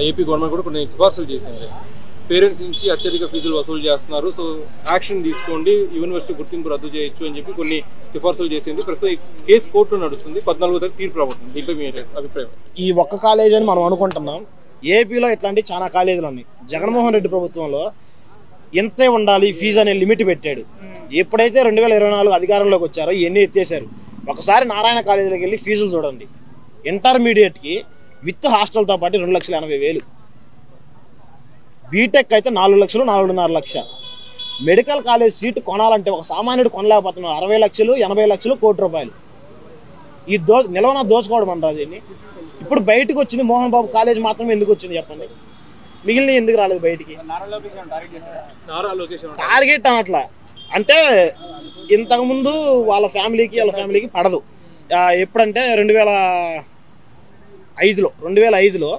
AP government కూడా కొన్ని సిఫార్సులు చేసింది. పేరెంట్స్ నుంచి అత్యధిక ఫీజులు వసూలు చేస్తున్నారు, సో యాక్షన్ తీసుకోండి, యూనివర్సిటీ గుర్తింపు రద్దు చేయొచ్చు అని చెప్పి కొన్ని సిఫార్సులు చేసింది. ప్రస్తుతం ఈ కేసు కోర్టులో నడుస్తుంది. 14వ తారీఖు తీర్పు రాబోతుంది. దీంట్లో మీ అభిప్రాయం? ఈ ఒక్క కాలేజ్ అని మనం అనుకుంటున్నాం. ఏపీలో ఇట్లాంటి చాలా కాలేజీలు ఉన్నాయి. జగన్మోహన్ రెడ్డి ప్రభుత్వంలో ఎంతే ఉండాలి ఫీజు అనే లిమిట్ పెట్టాడు. ఎప్పుడైతే 2024 అధికారంలోకి వచ్చారో ఇవన్నీ ఎత్తేసారు. ఒకసారి నారాయణ కాలేజీలోకి వెళ్ళి ఫీజులు చూడండి. ఇంటర్మీడియట్కి విత్ హాస్టల్తో పాటు 2,80,000. బీటెక్ అయితే 4 లక్షలు, 4.5 లక్ష. మెడికల్ కాలేజ్ సీటు కొనాలంటే ఒక సామాన్యుడు కొనలేకపోతున్నాడు. 60 లక్షలు, 80 లక్షలు, ₹1,00,00,000. ఈ నిలవన దోచుకోవడం అంటారు దీన్ని. ఇప్పుడు బయటకు వచ్చింది మోహన్ బాబు కాలేజ్ మాత్రమే ఎందుకు వచ్చింది చెప్పండి? మిగిలిన ఎందుకు రాలేదు బయటికి? టార్గెట్ అనట్లా. అంటే ఇంతకుముందు వాళ్ళ ఫ్యామిలీకి పడదు. ఎప్పుడంటే 2005లో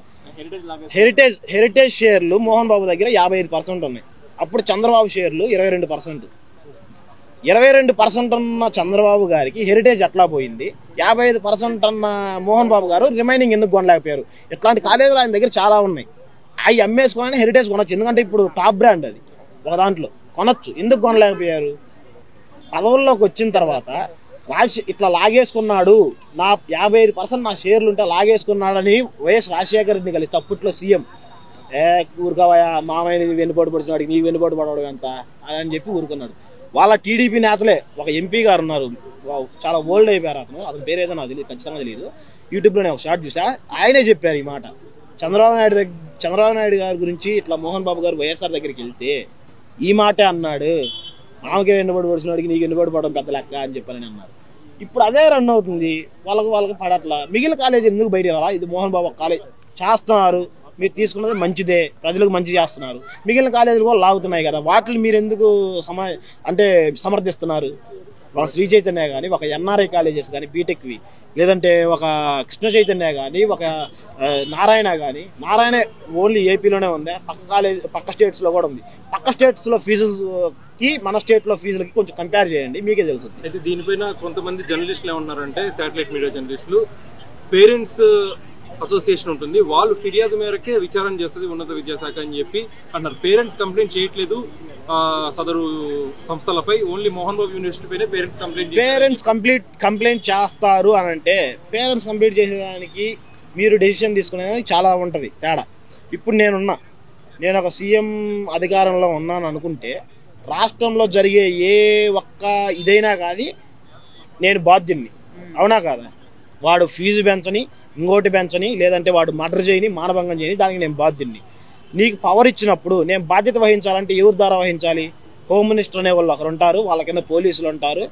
హెరిటేజ్ షేర్లు మోహన్ బాబు దగ్గర 55% ఉన్నాయి. అప్పుడు చంద్రబాబు షేర్లు 22%. 22% ఉన్న చంద్రబాబు గారికి హెరిటేజ్ ఎట్లా పోయింది? 55% అన్న మోహన్ బాబు గారు రిమైనింగ్ ఎందుకు కొనలేకపోయారు? ఇట్లాంటి కాలేజీలు ఆయన దగ్గర చాలా ఉన్నాయి. అవి అమ్మేసుకోవాలని హెరిటేజ్ కొనొచ్చు. ఎందుకంటే ఇప్పుడు టాప్ బ్రాండ్ అది, ఒక దాంట్లో కొనొచ్చు. ఎందుకు కొనలేకపోయారు? పదవుల్లోకి వచ్చిన తర్వాత ఇట్లా లాగేసుకున్నాడు, నా 55% నా షేర్లు ఉంటే లాగేసుకున్నాడని వైఎస్ రాజశేఖర రెడ్డిని కలిస్తే అప్పట్లో సీఎం ఊరుకోవయా మామయ్య వెన్నుపోటు పడుతున్నాడు, నీ వెన్నుపోటు పడవడం ఎంత అని చెప్పి ఊరుకున్నాడు. వాళ్ళ టీడీపీ నేతలే ఒక ఎంపీ గారు ఉన్నారు, చాలా ఓల్డ్ అయిపోయారు. అతని పేరు ఏదో నాకు తెలియదు, ఖచ్చితంగా తెలియదు. యూట్యూబ్లోనే ఒక షార్ట్ చూసా, ఆయనే చెప్పారు ఈ మాట. చంద్రబాబు నాయుడు గారి గురించి ఇట్లా మోహన్ బాబు గారు వైఎస్ఆర్ దగ్గరికి వెళ్తే ఈ మాటే అన్నాడు, ఆమెకే వెన్నుబడి పడుతున్నాడికి నీకు వెన్నుబడి పడడం పెద్ద లెక్క అని చెప్పాలని అన్నారు. ఇప్పుడు అదే రన్ అవుతుంది. వాళ్ళకి పడట్లా. మిగిలిన కాలేజీ ఎందుకు బయట రాలా? ఇది మోహన్ బాబు కాలేజ్ చేస్తున్నారు, మీరు తీసుకున్నది మంచిదే, ప్రజలకు మంచి చేస్తున్నారు. మిగిలిన కాలేజీలు కూడా లాగుతున్నాయి కదా, వాటిని మీరు ఎందుకు సమర్థిస్తున్నారు? ఒక శ్రీ చైతన్య కానీ, ఒక ఎన్ఆర్ఐ కాలేజెస్ కానీ బీటెక్వి, లేదంటే ఒక కృష్ణ చైతన్య కానీ, ఒక నారాయణ కానీ. నారాయణ ఓన్లీ ఏపీలోనే ఉంది, పక్క స్టేట్స్లో కూడా ఉంది. పక్క స్టేట్స్లో ఫీజుకి మన స్టేట్లో ఫీజులకి కొంచెం కంపేర్ చేయండి, మీకే తెలుస్తుంది. అయితే దీనిపైన కొంతమంది జర్నలిస్టులు ఏమన్నారంటే, శాటిలైట్ మీడియా జర్నలిస్టులు, పేరెంట్స్ అసోసియేషన్ ఉంటుంది, వాళ్ళు ఫిర్యాదు మేరకే విచారణ చేస్తుంది ఉన్నత విద్యాశాఖ అని చెప్పి అన్నారు. పేరెంట్స్ కంప్లైంట్ చేయట్లేదు సదరు సంస్థలపై, ఓన్లీ మోహన్ బాబు యూనివర్సిటీ పైన పేరెంట్స్ కంప్లైంట్ చేస్తారు అని అంటే, పేరెంట్స్ కంప్లీట్ చేసేదానికి మీరు డెసిషన్ తీసుకునేదానికి చాలా ఉంటుంది తేడా. ఇప్పుడు నేను ఒక సీఎం అధికారంలో ఉన్నాను అనుకుంటే, రాష్ట్రంలో జరిగే ఏ ఒక్క ఇదైనా కానీ నేను బాధ్యుడిని, అవునా కాదా? వాడు ఫీజు పెంచని, ఇంకోటి పెంచని, లేదంటే వాడు మర్డర్ చేయని, మానభంగం చేయని, దానికి నేను బాధ్యుడిని. నీకు పవర్ ఇచ్చినప్పుడు నేను బాధ్యత వహించాలంటే ఎవరి ద్వారా వహించాలి? హోమ్ మినిస్టర్ అనే వాళ్ళు ఒకరు ఉంటారు, వాళ్ళ కింద పోలీసులు ఉంటారు,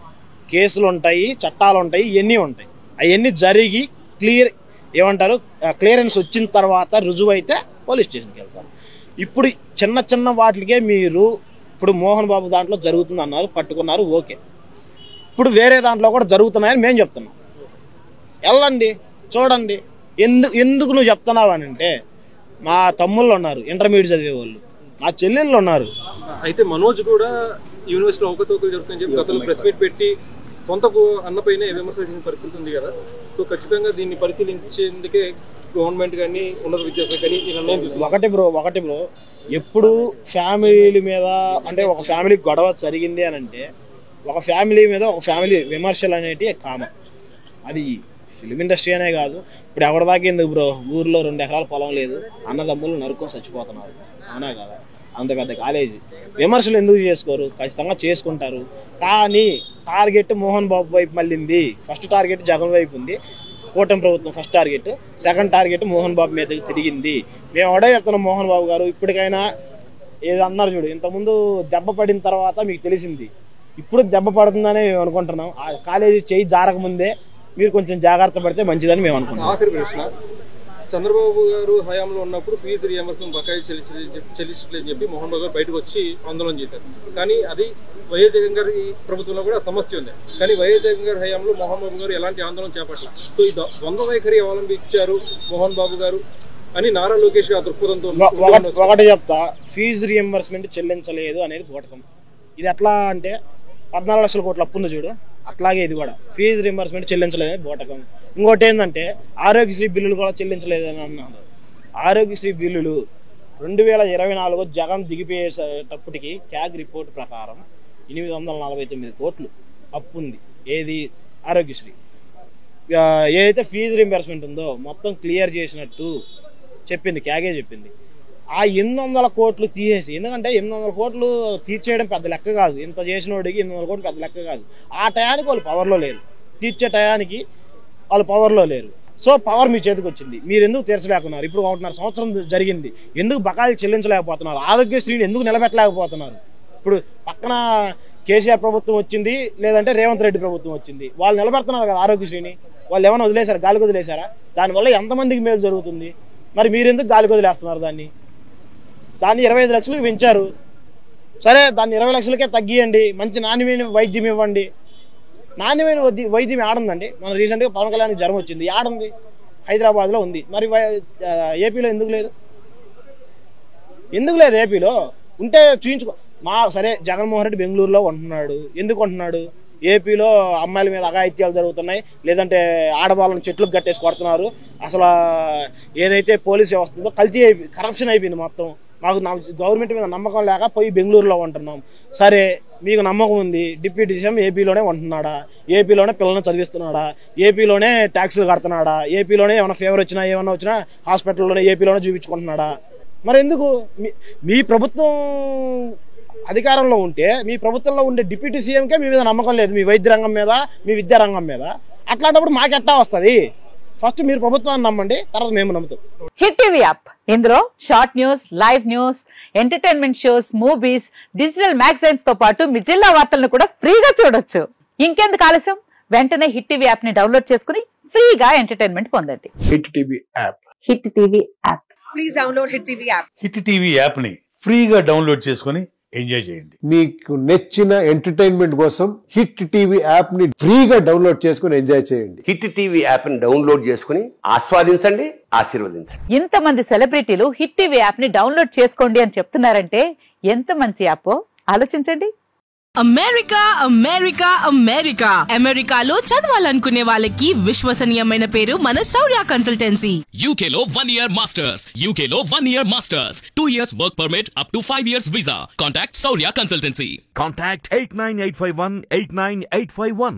కేసులు ఉంటాయి, చట్టాలు ఉంటాయి, ఇవన్నీ ఉంటాయి. అవన్నీ జరిగి క్లియరెన్స్ వచ్చిన తర్వాత రుజువు అయితే పోలీస్ స్టేషన్కి వెళ్తారు. ఇప్పుడు చిన్న వాటికే మీరు ఇప్పుడు మోహన్ బాబు దాంట్లో జరుగుతుంది అన్నారు, పట్టుకున్నారు, ఓకే. ఇప్పుడు వేరే దాంట్లో కూడా జరుగుతున్నాయని మేము చెప్తున్నాం. వెళ్ళండి, చూడండి. ఎందుకు నువ్వు చెప్తున్నావు అని అంటే, మా తమ్ముళ్ళు ఉన్నారు ఇంటర్మీడియట్ చదివే వాళ్ళు, మా చెల్లెళ్ళు ఉన్నారు. అయితే మనోజ్ కూడా యూనివర్సిటీలో అవకతవకలు జరుగుతుందని చెప్పి గతంలో ప్రెస్ మీట్ పెట్టి సొంత అన్నపైనే విమర్శించిన పరిస్థితి ఉంది కదా. సో ఖచ్చితంగా దీన్ని పరిశీలించేందుకే గవర్నమెంట్ కానీ ఉన్నత విద్యాశాఖ కానీ ఈ నిర్ణయం తీసుకుంది. ఒకటి బ్రో ఎప్పుడు ఫ్యామిలీ మీద అంటే ఒక ఫ్యామిలీ గొడవ జరిగింది అని అంటే, ఒక ఫ్యామిలీ మీద ఒక ఫ్యామిలీ విమర్శలు అనేటివి కామన్. అది ఫిలిం ఇండస్ట్రీ అనే కాదు, ఇప్పుడు ఎవరిదాకా ఎందుకు బ్రో, ఊర్లో 2 ఎకరాల పొలం లేదు, అన్నదమ్ములు నరుక్కొని చచ్చిపోతున్నారు, అవునా కదా? అంత పెద్ద కాలేజీ విమర్శలు ఎందుకు చేసుకోరు? ఖచ్చితంగా చేసుకుంటారు. కానీ టార్గెట్ మోహన్ బాబు వైపు మళ్ళీంది. ఫస్ట్ టార్గెట్ జగన్ వైపు ఉంది, కూటమి ప్రభుత్వం first target. Second target Mohan Babu మీద తిరిగింది. మేము ఒకటే చెప్తున్నాం, మోహన్ బాబు గారు ఇప్పటికైనా ఏదో అన్నారు చూడు, ఇంతకుముందు దెబ్బ పడిన తర్వాత మీకు తెలిసింది, ఇప్పుడు దెబ్బ పడుతుందని మేము అనుకుంటున్నాం. ఆ కాలేజీ చేయి జారకముందే మీరు కొంచెం జాగ్రత్త పడితే మంచిదని మేము అనుకుంటున్నాం. ఆఖరి ప్రశ్న, చంద్రబాబు గారు హయాంలో ఉన్నప్పుడు ఫీజు రియంబర్స్మెంట్ బకాయి చెల్లించలేదని చెప్పి మోహన్ బాబు గారు బయటకు వచ్చి ఆందోళన చేశారు. కానీ అది వైఎస్ జగన్ గారి ప్రభుత్వంలో కూడా సమస్య ఉంది. కానీ వైఎస్ జగన్ గారి హయాంలో మోహన్ బాబు గారు ఎలాంటి ఆందోళన చేపట్టారు. సో ఈ ద్వంద్వ వైఖరి అవలంబించారు మోహన్ బాబు గారు అని నారా లోకేష్ గారు దృక్పథంతో. ఒకటి చెప్తా, ఫీజు రియంబర్స్మెంట్ చెల్లించలేదు అనేది బోటకం. ఇది ఎట్లా అంటే 14 లక్షల కోట్ల అప్పు ఉంది చూడు, అట్లాగే ఇది కూడా ఫీజు రింబర్స్మెంట్ చెల్లించలేదని బోటకం. ఇంకోటి ఏంటంటే ఆరోగ్యశ్రీ బిల్లులు కూడా చెల్లించలేదని అన్నారు. ఆరోగ్యశ్రీ బిల్లులు 2024 జగన్ దిగిపోయేటప్పటికి క్యాగ్ రిపోర్ట్ ప్రకారం 849 కోట్లు అప్పు ఉంది. ఏది ఆరోగ్యశ్రీ. ఏదైతే ఫీజు రీంబర్స్మెంట్ ఉందో మొత్తం క్లియర్ చేసినట్టు చెప్పింది, క్యాగే చెప్పింది. ఆ 800 కోట్లు తీసేసి, ఎందుకంటే 800 కోట్లు తీర్చేయడం పెద్ద లెక్క కాదు. ఇంత చేసిన వాడికి 800 కోట్లు పెద్ద లెక్క కాదు. ఆ టయానికి వాళ్ళు పవర్లో లేరు, తీర్చే టయానికి వాళ్ళు పవర్లో లేరు. సో పవర్ మీ చేతికి వచ్చింది, మీరు ఎందుకు తీర్చలేకున్నారు? ఇప్పుడు 1.5 సంవత్సరం జరిగింది, ఎందుకు బకాయిలు చెల్లించలేకపోతున్నారు? ఆరోగ్యశ్రీని ఎందుకు నిలబెట్టలేకపోతున్నారు? ఇప్పుడు పక్కన కేసీఆర్ ప్రభుత్వం వచ్చింది, లేదంటే రేవంత్ రెడ్డి ప్రభుత్వం వచ్చింది, వాళ్ళు నిలబెడుతున్నారు కదా ఆరోగ్యశ్రీని. వాళ్ళు ఏమైనా వదిలేశారా? గాలికి వదిలేశారా? దానివల్ల ఎంతమందికి మేలు జరుగుతుంది? మరి మీరెందుకు గాలికి వదిలేస్తున్నారు? దాన్ని 25 లక్షలకు పెంచారు, సరే దాన్ని 20 లక్షలకే తగ్గియండి, మంచి నాణ్యమైన వైద్యం ఇవ్వండి. నాణ్యమైన వైద్యం ఆడుందండి. మన రీసెంట్గా పవన్ కళ్యాణ్ జ్వరం వచ్చింది, ఆడుంది, హైదరాబాద్లో ఉంది. మరి ఏపీలో ఎందుకు లేదు? ఎందుకు లేదు ఏపీలో? ఉంటే చూయించుకో. సరే జగన్మోహన్ రెడ్డి బెంగళూరులో ఉంటున్నాడు, ఎందుకు ఉంటున్నాడు? ఏపీలో అమ్మాయిల మీద అఘాయిత్యాలు జరుగుతున్నాయి, లేదంటే ఆడవాళ్ళని చెట్లకు కట్టేసి కొడుతున్నారు. అసలు ఏదైతే పోలీస్ వ్యవస్థ ఉందో కల్తీ కరప్షన్ అయిపోయింది మొత్తం. మాకు గవర్నమెంట్ మీద నమ్మకం లేక పోయి బెంగళూరులో ఉంటున్నాం. సరే మీకు నమ్మకం ఉంది, డిప్యూటీ సీఎం ఏపీలోనే ఉంటున్నాడా? ఏపీలోనే పిల్లల్ని చదివిస్తున్నాడా? ఏపీలోనే ట్యాక్సులు కడుతున్నాడా? ఏపీలోనే ఏమైనా ఫేవర్ వచ్చినా ఏమైనా వచ్చినా హాస్పిటల్లోనే ఏపీలోనే చూపించుకుంటున్నాడా? మరి ఎందుకు? మీ ప్రభుత్వం అధికారంలో ఉంటే మీ ప్రభుత్వంలో ఉండే డిప్యూటీ సీఎంకే మీ మీద నమ్మకం లేదు, మీ వైద్య రంగం మీద, మీ విద్యా రంగం మీద. అట్లాంటప్పుడు మాకెట్టా వస్తుంది? ఫస్ట్ మీరు ప్రభుత్వాన్ని నమ్మండి, తర్వాత మేము నమ్ముతాం. హిట్ టీవీ యాప్, ఇందులో short news, live news, entertainment shows, movies, digital magazines తో పాటు మీ జిల్లా వార్తలను కూడా ఫ్రీగా చూడొచ్చు. ఇంకెందుకు ఆలస్యం? వెంటనే హిట్ టీవీ యాప్ ని డౌన్లోడ్ చేసుకుని ఫ్రీగా ఎంటర్టైన్మెంట్ పొందండి. Hit TV app. Hit TV app. Please download hit TV app. Hit TV app ని ఫ్రీగా డౌన్లోడ్ చేసుకుని ఎంజాయ్ చేయండి. మీకు నచ్చిన ఎంటర్టైన్మెంట్ కోసం హిట్ టీవీ యాప్ ని ఫ్రీగా డౌన్లోడ్ చేసుకుని ఎంజాయ్ చేయండి. హిట్ టీవీ యాప్ ని డౌన్లోడ్ చేసుకుని ఆస్వాదించండి, ఆశీర్వదించండి. ఇంతమంది సెలబ్రిటీలు హిట్ టీవీ యాప్ ని డౌన్లోడ్ చేసుకోండి అని చెప్తున్నారంటే ఎంత మంచి యాప్ ఆలోచించండి. అమెరికా అమెరికా అమెరికా అమెరికాలో చదవాలనుకునే వాళ్ళకి విశ్వసనీయమైన పేరు మన శౌర్య కన్సల్టెన్సీ. UK లో 1 year masters, UK లో 1 year masters, 2 years work permit up to 5 years visa. Contact Saurya Consultancy. Contact 89851 89851.